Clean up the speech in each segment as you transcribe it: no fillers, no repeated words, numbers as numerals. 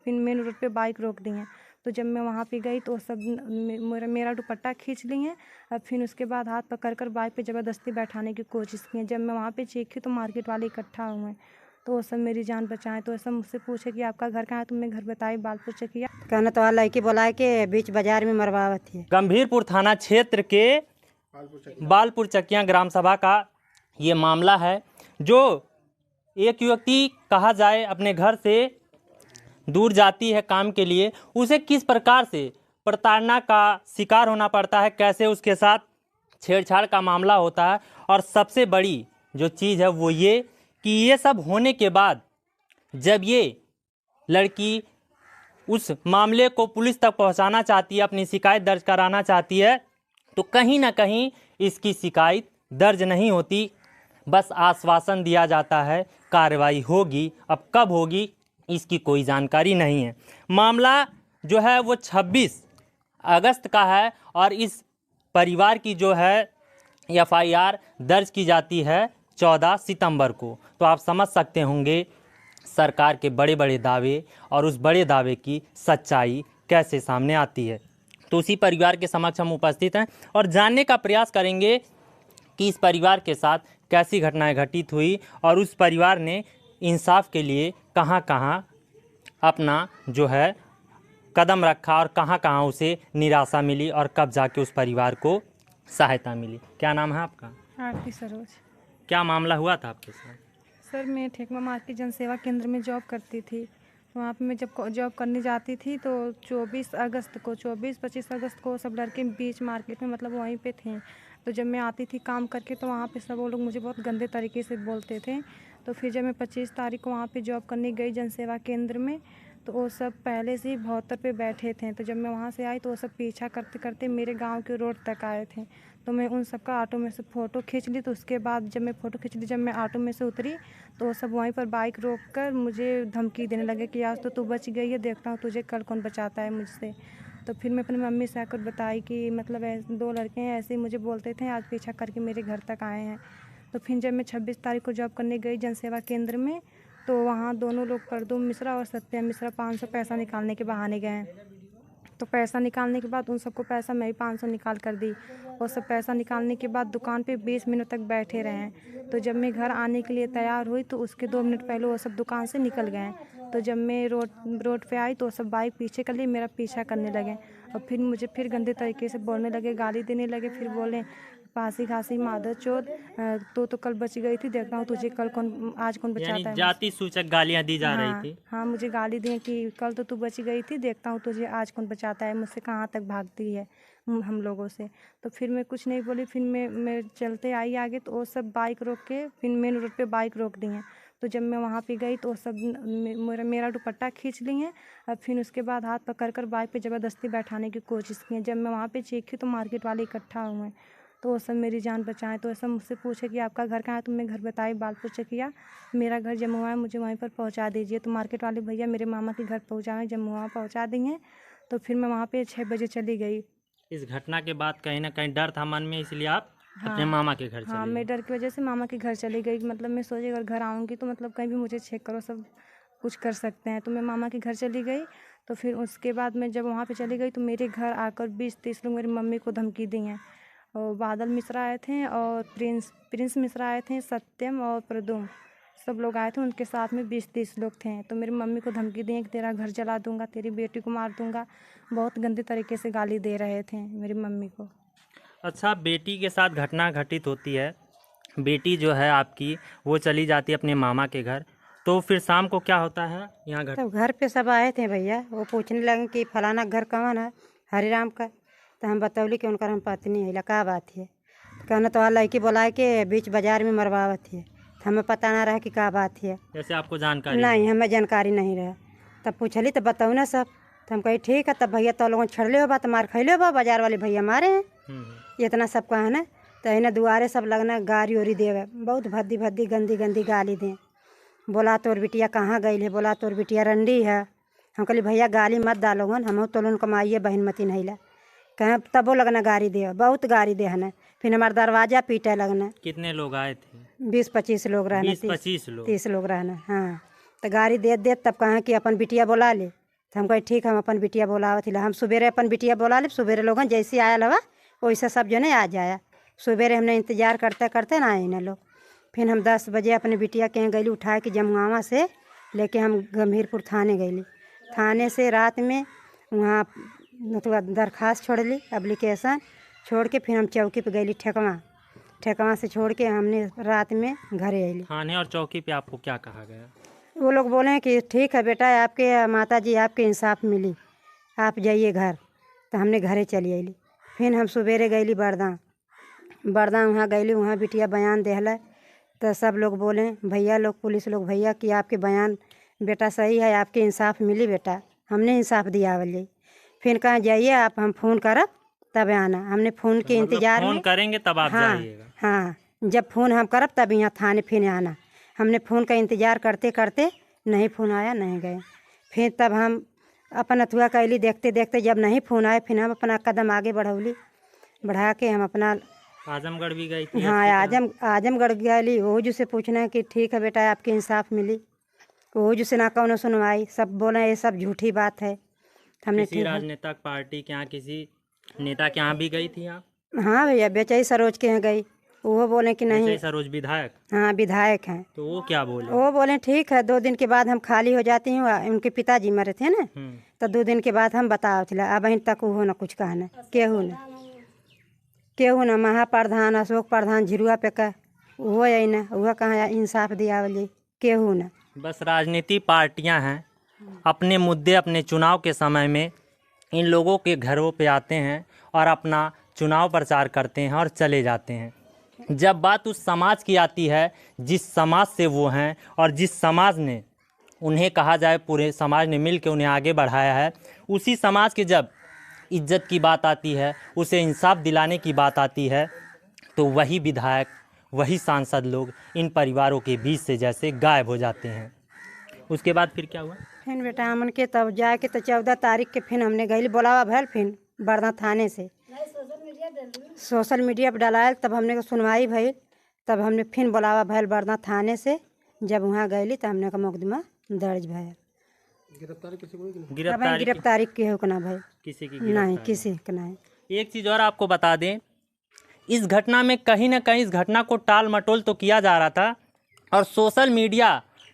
फिर main road पे bike रोक दी हैं। तो जब मैं वहाँ पे गई तो सब मेरा दुपट्टा खींच ली हैं और फिर उसके बाद हाथ पकड़ कर बाइक पे ज़बरदस्ती बैठाने की कोशिश की है। जब मैं वहाँ पे चीखी तो मार्केट वाले इकट्ठा हुए हैं, तो वो सब मेरी जान बचाएं। तो ऐसा मुझसे पूछे कि आपका घर कहाँ है, तो मैं घर बताई बालपुर चकिया। कहना तो लड़की बोला के बीच बाजार में मरवावत है। गंभीरपुर थाना क्षेत्र के बालपुर चकिया ग्राम सभा का ये मामला है, जो एक युवती कहा जाए अपने घर से दूर जाती है काम के लिए, उसे किस प्रकार से प्रताड़ना का शिकार होना पड़ता है, कैसे उसके साथ छेड़छाड़ का मामला होता है। और सबसे बड़ी जो चीज़ है वो ये कि ये सब होने के बाद जब ये लड़की उस मामले को पुलिस तक पहुंचाना चाहती है, अपनी शिकायत दर्ज कराना चाहती है, तो कहीं ना कहीं इसकी शिकायत दर्ज नहीं होती। बस आश्वासन दिया जाता है कार्रवाई होगी, अब कब होगी इसकी कोई जानकारी नहीं है। मामला जो है वो 26 अगस्त का है और इस परिवार की जो है FIR दर्ज की जाती है 14 सितंबर को। तो आप समझ सकते होंगे सरकार के बड़े बड़े दावे और उस बड़े दावे की सच्चाई कैसे सामने आती है। तो उसी परिवार के समक्ष हम उपस्थित हैं और जानने का प्रयास करेंगे कि इस परिवार के साथ कैसी घटनाएं घटित हुई और उस परिवार ने इंसाफ के लिए कहां कहां अपना जो है कदम रखा और कहां कहां उसे निराशा मिली और कब जाके उस परिवार को सहायता मिली। क्या नाम है आपका? आरती सरोज। क्या मामला हुआ था आपके साथ? सर मैं ठेकमा मार्केट जनसेवा केंद्र में जॉब करती थी। वहाँ पे मैं जब जॉब करने जाती थी तो 24-25 अगस्त को सब लड़के बीच मार्केट में मतलब वहीं पे थे। तो जब मैं आती थी काम करके तो वहाँ पे सब वो लोग मुझे बहुत गंदे तरीके से बोलते थे। तो फिर जब मैं 25 तारीख को वहाँ पे जॉब करने गई जनसेवा केंद्र में, तो वो सब पहले से ही 72 पे बैठे थे। तो जब मैं वहाँ से आई तो वो सब पीछा करते करते मेरे गांव के रोड तक आए थे। तो मैं उन सब का ऑटो में से फ़ोटो खींच ली। तो उसके बाद जब मैं फ़ोटो खींच ली, जब मैं ऑटो में से उतरी तो वो सब वहीं पर बाइक रोक कर मुझे धमकी देने लगे कि आज तो तू बच गई है, देखता हूँ तुझे कल कौन बचाता है मुझसे। तो फिर मैं अपनी मम्मी से आकर बताई कि मतलब ऐसे 2 लड़के हैं, ऐसे ही मुझे बोलते थे, आज पीछा करके मेरे घर तक आए हैं। तो फिर जब मैं 26 तारीख को जॉब करने गई जनसेवा केंद्र में, तो वहाँ दोनों लोग प्रदुम मिश्रा और सत्यम मिश्रा 500 पैसा निकालने के बहाने गए। तो पैसा निकालने के बाद उन सबको पैसा मैं ही 500 निकाल कर दी और सब पैसा निकालने के बाद दुकान पे 20 मिनट तक बैठे रहे। तो जब मैं घर आने के लिए तैयार हुई तो उसके 2 मिनट पहले वो सब दुकान से निकल गए। तो जब मैं रोड पे आई तो सब बाइक पीछे कर लिए, मेरा पीछा करने लगे और फिर मुझे फिर गंदे तरीके से बोलने लगे, गाली देने लगे। फिर बोले पासी घासी मादर चोद, तो कल बच गई थी, देखता हूँ तुझे कल कौन आज कौन बचाता है। जाति सूचक गालियां दी जा रही थी। हाँ मुझे गाली दी कि कल तो तू बच गई थी, देखता हूँ तुझे आज कौन बचाता है, मुझसे कहाँ तक भागती है हम लोगों से। तो फिर मैं कुछ नहीं बोली। फिर मैं चलते आई आगे तो वो सब बाइक रोक के फिर मेन रोड पे बाइक रोक दी हैं। तो जब मैं वहाँ पे गई तो वो सब मेरा दुपट्टा खींच ली हैं और फिर उसके बाद हाथ पकड़ कर बाइक पे ज़बरदस्ती बैठाने की कोशिश की है। जब मैं वहाँ पे चीखी तो मार्केट वाले इकट्ठा हुए हैं, तो वो सब मेरी जान बचाएं। तो ऐसा मुझसे पूछे कि आपका घर कहाँ है, तो मैं घर बताई बालपुर चकिया, मेरा घर जमुआ है, मुझे वहीं पर पहुँचा दीजिए। तो मार्केट वाले भैया मेरे मामा के घर पहुँचाएं, जमुआ पहुँचा देंगे। तो फिर मैं वहाँ पे 6 बजे चली गई। इस घटना के बाद कहीं ना कहीं डर था मन में, इसलिए आप अपने मामा के घर चली हाँ, मैं डर की वजह से मामा के घर चली गई। मतलब मैं सोची अगर घर आऊँगी तो मतलब कहीं भी मुझे चेक करो, सब कुछ कर सकते हैं। तो मैं मामा के घर चली गई। तो फिर उसके बाद मैं जब वहाँ पे चली गई तो मेरे घर आकर 20-30 लोग मेरी मम्मी को धमकी दी हैं। और बादल मिश्रा आए थे और प्रिंस मिश्रा आए थे, सत्यम और प्रदुम सब लोग आए थे, उनके साथ में 20-30 लोग थे। तो मेरी मम्मी को धमकी दी कि तेरा घर जला दूंगा, तेरी बेटी को मार दूंगा, बहुत गंदे तरीके से गाली दे रहे थे मेरी मम्मी को। अच्छा, बेटी के साथ घटना घटित होती है, बेटी जो है आपकी वो चली जाती है अपने मामा के घर, तो फिर शाम को क्या होता है यहाँ घर? तब घर पे सब आए थे भैया, वो पूछने लगे कि फलाना घर कौन है, हरिराम का। तो हम बतौली कि उनका हम पत्नी है। का बात है? कहना तो लड़की बोला के बीच बाजार में मरवावत है। तो हमें पता ना रहा कि का बात है। जैसे आपको जानकारी नहीं, हमें जानकारी नहीं रहा। तब पूछली तो बताऊ ना सब। तो हम कही ठीक है, तब भैया तो लोगों छड़ले हो बा, तो मार खैले हो बा, बाजार वाले भैया मारे हैं। इतना सब कहा ना। तो इन्हें दुआरे सब लगना गारी उरी देवे, बहुत भद्दी भद्दी गंदी गंदी गाली दें। बोला तोर बिटिया कहाँ गई है, बोला तोर बिटिया रंडी है। हम कहली भैया गाली मत डालो हन, हम तो लोन कमाइए बहन मती नहीं ला। कहें तबो लगना गारी दे, बहुत गारी दे है। फिर हमारा दरवाजा पीटे लगना। कितने लोग आए थे? 20-25 लोग रहना, 20-25 लोग। 30 लोग रहना। हाँ, तो गाड़ी दे तब कहें कि अपन बिटिया बोला ले, तो हम कहे ठीक हम अपन बिटिया बोलावत हिला। हम सुबेरे अपन बिटिया बोला ले, सुबेरे लोगन जैसे आयल हवा वैसे सब जने आ जाया। सुबेरे हमने इंतजार करते करते ना आए ना लोग। फिर हम 10 बजे अपने बिटिया के यहाँ गईली उठा के जमुआवा से लेके हम गंभीरपुर थाने गईली। थाने से रात में वहाँ मतलब दरख्वास्त छोड़ली, एप्लीकेशन छोड़ के फिर हम चौकी पे गईली ठेकवा से छोड़ के हमने रात में घरे आईली। थाने और चौकी पे आपको क्या कहा गया? वो लोग बोले हैं कि ठीक है बेटा, आपके माता जी आपके इंसाफ मिली, आप जाइए घर। तो हमने घरे चली आईली। फिर हम सुबेरे गईली बरदा वहाँ गईली, वहाँ बिटिया बयान देहला। तो सब लोग बोले भैया लोग, पुलिस लोग, भैया कि आपके बयान बेटा सही है, आपके इंसाफ मिली बेटा, हमने इंसाफ दिया वाली। फिर कहाँ जाइए आप, हम फ़ोन करब तब आना। हमने फ़ोन के इंतजार में, फ़ोन करेंगे तब आप जाइएगा। हाँ, जब फ़ोन हम करब तब यहाँ थाने फिर आना। हमने फ़ोन का इंतज़ार करते करते नहीं फ़ोन आया, नहीं गए। फिर तब हम अपन अथुआ कैली, देखते देखते जब नहीं फ़ोन आए फिर हम अपना कदम आगे बढ़ा के हम अपना आजमगढ़ भी गई थी? हाँ, आजमगढ़ गई। वो जो से पूछना कि ठीक है बेटा आपके इंसाफ मिली, वो जो से ना कौनो सुनवाई, सब बोले ये सब झूठी बात है। हमने किसी राजनीतिक पार्टी के यहाँ, किसी नेता के यहाँ भी गई थी आप? हाँ भैया, बेचई सरोज के यहाँ गई। वो बोले कि नहीं, सरोज विधायक? हाँ विधायक हैं। तो वो क्या बोले? वो बोले ठीक है 2 दिन के बाद हम खाली हो जाती हूँ। उनके पिताजी मरे थे ना, तो 2 दिन के बाद हम बताओ चला। अब अभी तक वो ना कुछ कहना, केहू ना महाप्रधान अशोक प्रधान झिरुआ पे का वो आई ना, वह कहाँ इंसाफ दिया वाली, केहू ना। बस राजनीति पार्टियां हैं, अपने मुद्दे अपने चुनाव के समय में इन लोगों के घरों पे आते हैं और अपना चुनाव प्रचार करते हैं और चले जाते हैं। जब बात उस समाज की आती है जिस समाज से वो हैं और जिस समाज ने उन्हें, कहा जाए पूरे समाज ने मिल के उन्हें आगे बढ़ाया है, उसी समाज के जब इज्जत की बात आती है, उसे इंसाफ दिलाने की बात आती है, तो वही विधायक, वही सांसद लोग इन परिवारों के बीच से जैसे गायब हो जाते हैं। उसके बाद फिर क्या हुआ? फिर बेटा हमन के तब जाके तो 14 तारीख के फिर हमने गई बोलावा भैल, फिर बरदा थाने से सोशल मीडिया पर डालायल। तब हमने को सुनवाई भई, तब हमने फिर बुलावा भैल बरदा थाने से। जब वहाँ गईली तो हमने का मुकदमा दर्ज भैल। गिरफ्तारी के हो ना भाई, किसी की नहीं, किसी का नहीं। एक चीज़ और आपको बता दें, इस घटना में कहीं ना कहीं इस घटना को टाल मटोल तो किया जा रहा था और सोशल मीडिया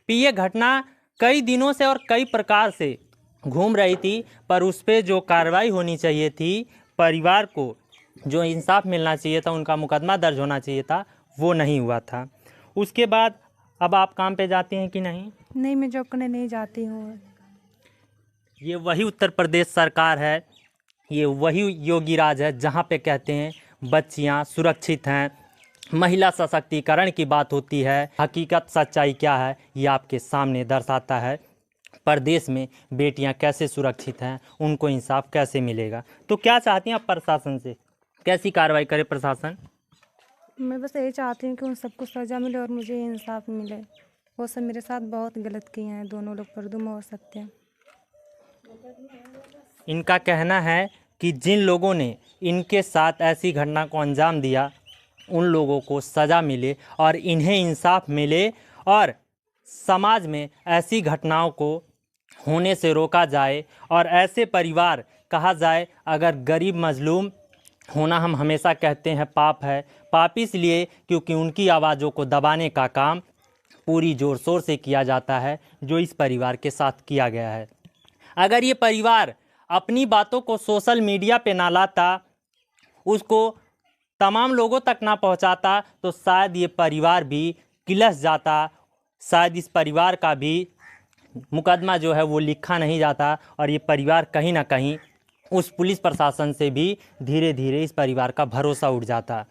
पे ये घटना कई दिनों से और कई प्रकार से घूम रही थी, पर उस पर जो कार्रवाई होनी चाहिए थी, परिवार को जो इंसाफ मिलना चाहिए था, उनका मुकदमा दर्ज होना चाहिए था, वो नहीं हुआ था। उसके बाद अब आप काम पे जाती हैं कि नहीं? नहीं, मैं जॉब करने नहीं जाती हूँ। ये वही उत्तर प्रदेश सरकार है, ये वही योगी राज है जहाँ पे कहते हैं बच्चियाँ सुरक्षित हैं, महिला सशक्तिकरण की बात होती है। हकीकत सच्चाई क्या है ये आपके सामने दर्शाता है। प्रदेश में बेटियां कैसे सुरक्षित हैं, उनको इंसाफ कैसे मिलेगा। तो क्या चाहती हैं आप प्रशासन से, कैसी कार्रवाई करे प्रशासन? मैं बस यही चाहती हूँ कि उन सबको सज़ा मिले और मुझे इंसाफ मिले। वो सब मेरे साथ बहुत गलत किए हैं, दोनों लोग, प्रदुम और सत्य। इनका कहना है कि जिन लोगों ने इनके साथ ऐसी घटना को अंजाम दिया, उन लोगों को सज़ा मिले और इन्हें इंसाफ मिले और समाज में ऐसी घटनाओं को होने से रोका जाए। और ऐसे परिवार, कहा जाए अगर गरीब मजलूम होना हम हमेशा कहते हैं पाप है, पाप इसलिए क्योंकि उनकी आवाज़ों को दबाने का काम पूरी ज़ोर शोर से किया जाता है, जो इस परिवार के साथ किया गया है। अगर ये परिवार अपनी बातों को सोशल मीडिया पे ना लाता, उसको तमाम लोगों तक ना पहुंचाता, तो शायद ये परिवार भी किलस जाता, शायद इस परिवार का भी मुकदमा जो है वो लिखा नहीं जाता और ये परिवार कहीं ना कहीं उस पुलिस प्रशासन से भी धीरे धीरे इस परिवार का भरोसा उठ जाता।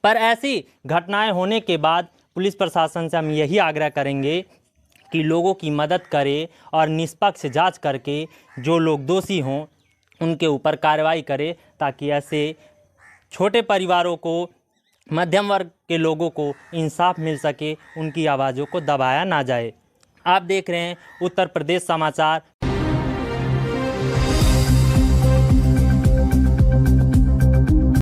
पर ऐसी घटनाएं होने के बाद पुलिस प्रशासन से हम यही आग्रह करेंगे कि लोगों की मदद करे और निष्पक्ष जांच करके जो लोग दोषी हों उनके ऊपर कार्रवाई करे, ताकि ऐसे छोटे परिवारों को, मध्यम वर्ग के लोगों को इंसाफ मिल सके, उनकी आवाज़ों को दबाया ना जाए। आप देख रहे हैं उत्तर प्रदेश समाचार।